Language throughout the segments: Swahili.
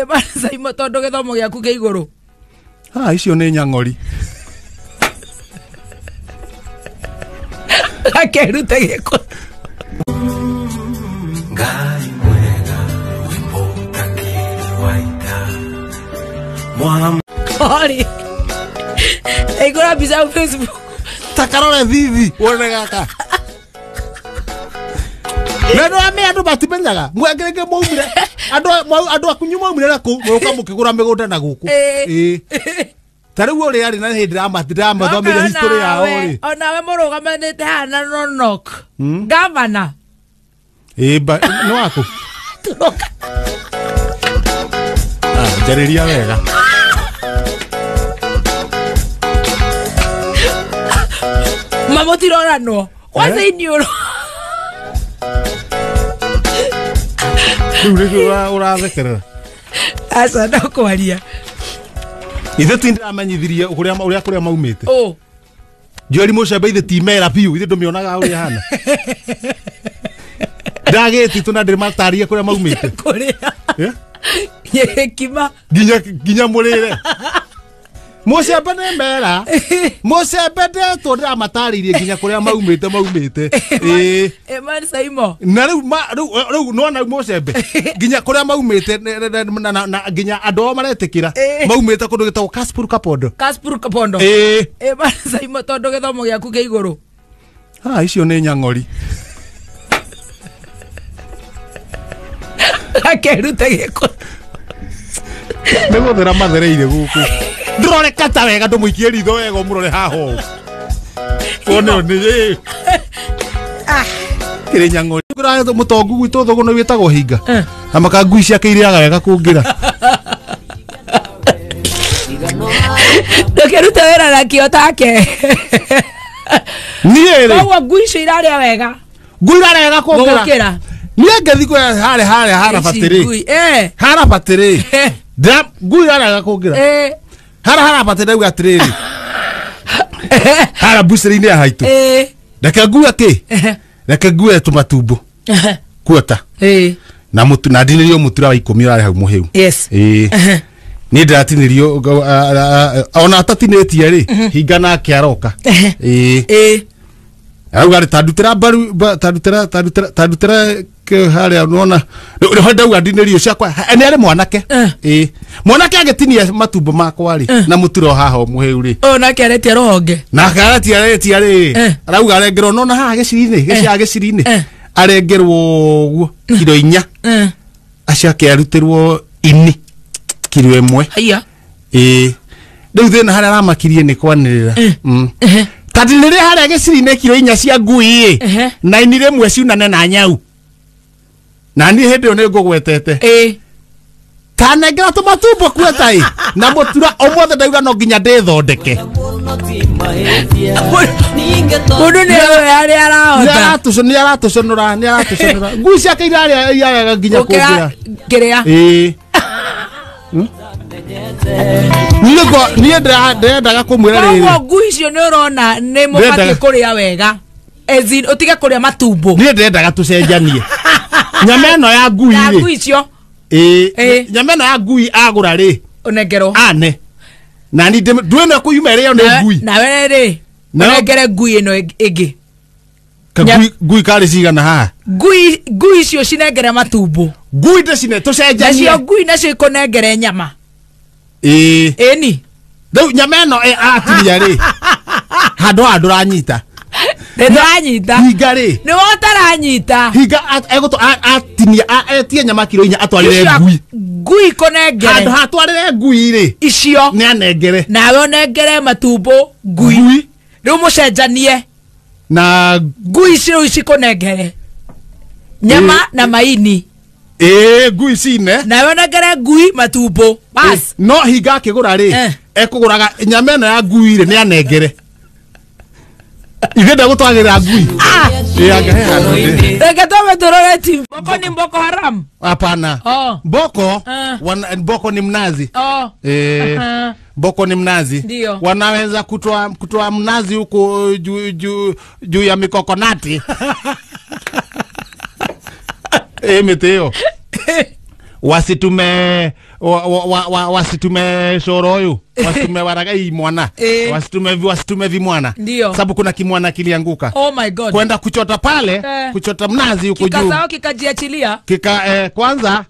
Bana imo tondo githomo giaku ke iguru. Icio nĩ nyang'ori. Akerute giko. Ngai mwega wimbo takiri waita. Sorry. Igura biza Facebook. Takarore vivi wone gaka. Neno ame andu batimenyaga mwegerege moumire andu akunyuma moumire nako muka mukigura migunda na guku tariu uri ari na hindira matira mathomire history yao ri ona we murugamanite hana nonok governor no wako jariria wega mamotiro no kwanza inyuro Ura urathekerera asa ndakwaria ithe tindira amenyithirie uria maumite Joeli Mucembe ithe timera piu ithe ndumionaga uri hana ndageti tuna ndiri matarie kuria maumite kuria kima ginya murire Mucembe ne mera Mucembe ndeto ndira mataririe ginya kuria maumite man saimo na riu no Mucembe ginya kuria maumite na ginya ando maretikira maumite kundu gitawo Kaspur Kapondo man saimo tondo githomo giaku ke iguru icio nĩ nyang'ori akerute giko niguthira mathereire guku ndrore kata wega ndumuikie ritho wega murore haho one ni kire nyang'ori kura mutongu gwitu thogono witagwo hinga amaka ngui ciake iriaga wega kungira ndokeruta wera na kio take niere kwa ngui ciraria wega ngui iraria wega kungira nie ngethi kwa hara batiri hara batiri da ngui iraria wega kungira hara batiri uga atiriri hara busiri ni haitu reke ngui ake reke ngui tumatumbo kuota na mutu na ndinirio mutura wa 10 urari hau muhiu yes ni ndatinirio ona atatinetie ri hinga na kiaroka auga tandutira baru tandutira ke haria unaona ndo ndauga ndinirio ciakwa ene ari mwanake mwanake agetinia matumbo makwa ri na muturo haho muhiu ri ona keretie rohonge na keretie ri arauga arengerwo nona haha gicirine arengerwo uguo kilo 4 acake arutirwo ini kilo 1 haya riu thina haria aramakirie ni kwanirira tadi nire haria gicirine kilo 4 cia ngui na ini rimwe ciunane na nyau na ni hindi one ngugwetete tanengera tumatumbo kuetai na mutura omothe ndauga no nginya ndithondeke mundu ni ari arahota ni aratuconora ngui ciake iraria nginya kungira kiria niye ndendaga kumwira riri kwa ngui cio ni urona ni mubati kuria wega ezin utige kuria matumbo niye ndendaga tucenjanie nyama eno ya ngui ri ngui cio nyama eno ya ngui agura ri onengero ane na ni ndwena kuyuma ri ona ngui na we ri onengere ngui eno igi ngui kari cigana ha ngui cio cinengere matumbo ngui ndecine tucenjanie nacio ngui nacio ikonengere nyama ni riu nyama eno atiria ri handu ranyita ndanyita hinga ri ni wotaranyita hinga atinia etie nyama kilo 4 atwarire ngui konengere handu hatwarire ngui ri icio ni anengere nawe onengere matumbo ngui riu mucenjanie na ngui icio ikonengere nyama na maini ngui cine nawe onengere ngui matumbo bas no hinga akigura ri ekuguraga nyama eno ya ngui ri ni anengere igenda gutwagira ngui reke tome turore team Boko ni Boko Haram hapana Boko ni mnazi Boko ni mnazi Dio. Wanaweza kutoa mnazi huko juu ya mikokonati meteo wasitume shoro huyu, wasitume waragai mwana, wasitume vimwana, sababu kuna kimwana kilianguka. Oh my God. Kwenda kuchota pale, kuchota mnazi huko juu. Kikazao kikajiachilia. Kwanza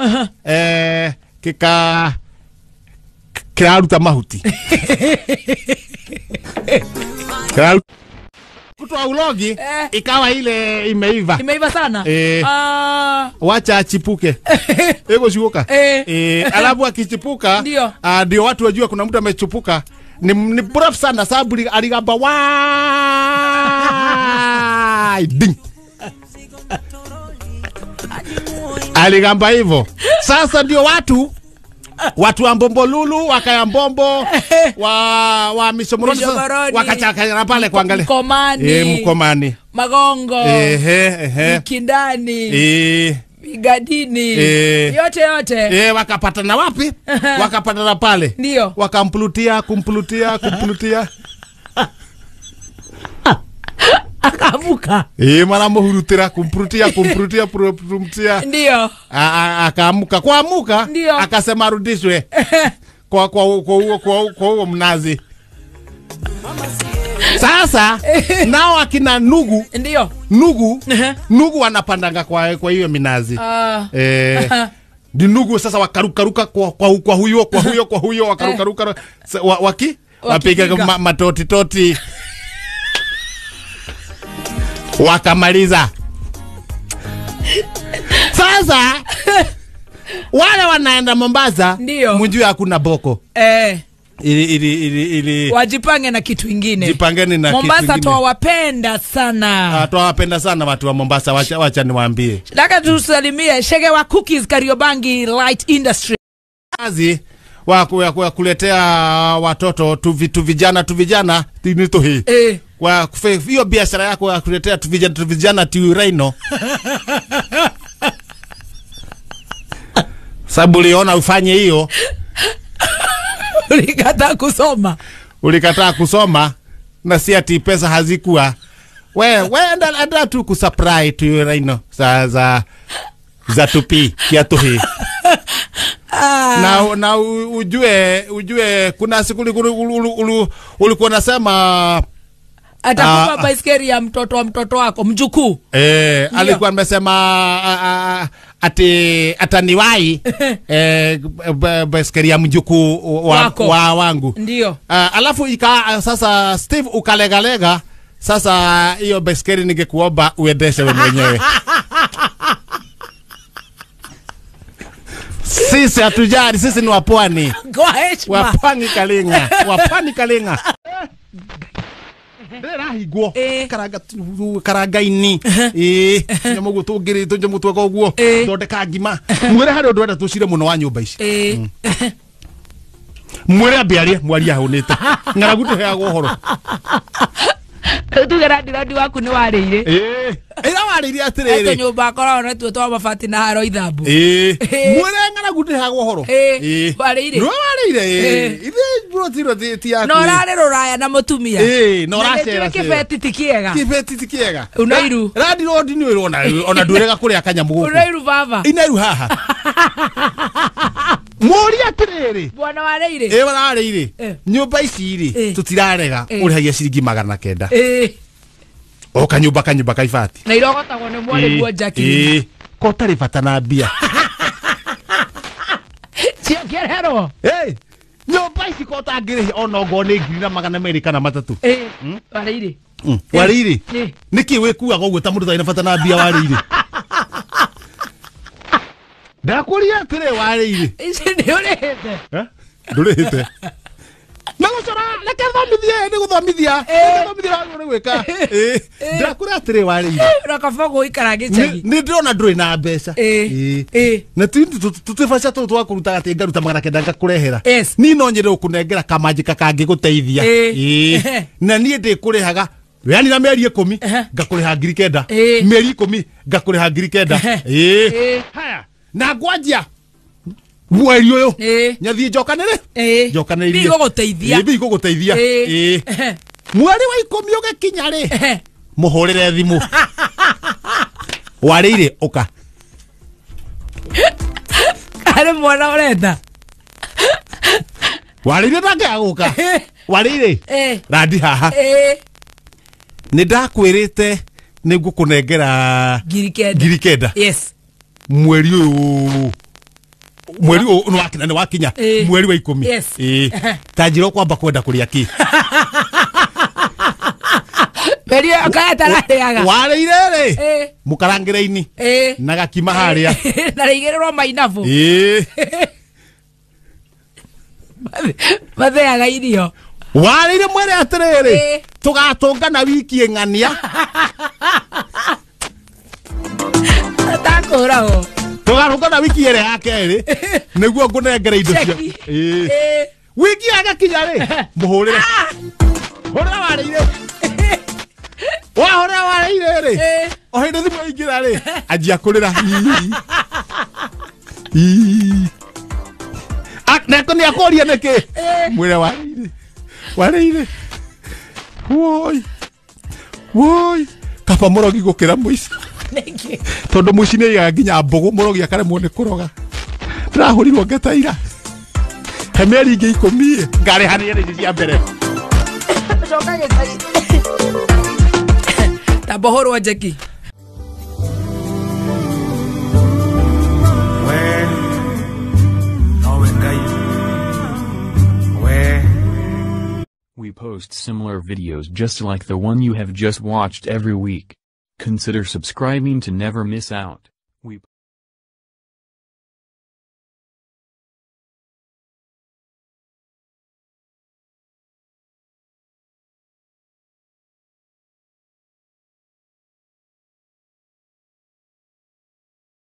kiraruta mahuti. Kutoa ulogi ikawa ile imeiva. Imeiva sana. Wacha achipuke. Ego shuka. Alafu akichipuka ndio watu wajua kuna mtu amechipuka. Ni prof sana sababu aligamba wa ding. Aligamba hivyo. Sasa ndio watu wa Mbombolulu wakaya Mbombo wa Misomoroni wakachaka pale kuangalia Mkomani Magongo Mikindani Migadini yote wakapatana wapi? Wakapatana pale ndio wakampulutia akamuka mara muhurutira kumprutia ndio akamuka kuamuka akasema arudishwe kwa huo mnazi. Sasa nao akina nugu wanapandanga kwa hiyo minazi di nugu sasa wakaruka kwa huyo wakaruka wapiga matoti wakamaliza. Sasa wale wanaenda Mombasa mjue hakuna boko. Ili wajipange na kitu kingine. Jipangeni na Mombasa kitu kingine. Tuwapenda sana. Tuwapenda sana watu wa Mombasa, wacha niwaambie. Nataka tusalimie Shege wa Cookies Kariobangi Light Industry. Kazi wa kuletea watoto tu vijana tinito hii. Kwa hiyo biashara yako ya kuletea tu vijana tu Rhino. Sababu uliona ufanye hiyo. Ulikataa kusoma na si ati pesa hazikuwa. Wewe enda tu kusupply tu Rhino za tupi kiatu hii. Na ujue kuna siku ulikuwa unasema atakupa baiskeli ya mtoto wako mjukuu. Alikuwa amesema ataniwai baiskeli ya mjukuu wangu. Ndio. Alafu sasa Steve ukalegalega, sasa hiyo baiskeli ningekuomba uendeshe wewe mwenyewe. Sisi hatujari, sisi ni wapwani. Kwa heshima. Wapwani Kalinga. Higwo karagaini nyamugo tugiri tunjumutwe koguo ndondeka ngima mwere hari undu wenda tucire muno wa nyumba ici mwere ambiarie mwari ahunite ngaragutu heagwo horo tugera ndirandi waku ni warire ira warire atiriri nyumba korona na tuo twa mabati na haro ithambu mwere ngaragutu heagwo horo warire no warire ithe brotiro ti yaku no rare ruraya na mutumia no racera kibeti tikiega unairu radi rodi ni ona ndurega kuria kanyamu guku unairu baba inairu haha Mori atiriri bwana wareire warareire nyumba ici ri tutirarega urihagia ciringi 900 o kanyumba kaibati na irogotagwo ni mwari guo jaki ko tari bata na mbia cio kerero nyumba ici ko tangiri ona ngo ni ngiri na 200 kana 3 warire niki wikuaga uguo ta mundu thaina bata na mbia warire ndakuria tire warire ici ni urihite ndurihite na gucora reke thomithia ni gwika ndakuria tire warire rakafogo ikaragichagi ni ndona nduri na mbeca na tutibaca tu twakuruta ati ngaruta 900 ngakurehera ni no nyire ukunengera kamanjika kangi guteithia na ni ndi kurihaga yani na meri 10 ngakuriha 900 meri 10 ngakuriha 900 haya na gwajia mweri uyu nyathie njokanire bigo guteithia mweri wa 10 ugekinya ri muhurire thimu warire uka Ale mwana urenda. Warire ndangĩaguka. Warire. Randi haha. Nĩ ndakwĩrĩte nĩ ngũkũnengera ngiri kenda. Yes. Mweri ũyũ nĩ wakinya mweri wa 10. Tanjiro kwamba kwenda kũrĩa kĩ. Mweri akaya tararĩaga. Warĩire rĩ. Mũkarangĩre ini. Na gakima harĩa. Na rĩigĩrĩrwo mainabu. Matheaga irio. Warĩire mwere atĩrĩrĩ. Tũgatũngana wiki ng'ania. Takũrago. Tũgatũngana wiki ĩrĩa ya kerĩ. Nĩguo ngũnengere indo cia. Wiki yagakinya rĩ. Mũhũrĩre. Hũrĩra Warĩire. Wahũrĩra Warĩire rĩ. O hĩndĩ thimũ ĩingĩra rĩ. Anjia kũrĩra. Neko nĩ akũria nĩkĩ? Mwĩre Warĩire. Warĩire. Woi. Kaba mũrogi gũkĩra mũici. Tondũ mũici nĩ aigaga nginya mbũgũ mũrogi akaremwo nĩ kũroga. Ndĩrahũrirwo ngetaira. He mĩeri ingĩ 10 ngarĩhanĩria nĩ cia mbere. Coka gĩtai. Tabohorwo Jackie. We post similar videos just like the one you have just watched every week. Consider subscribing to never miss out.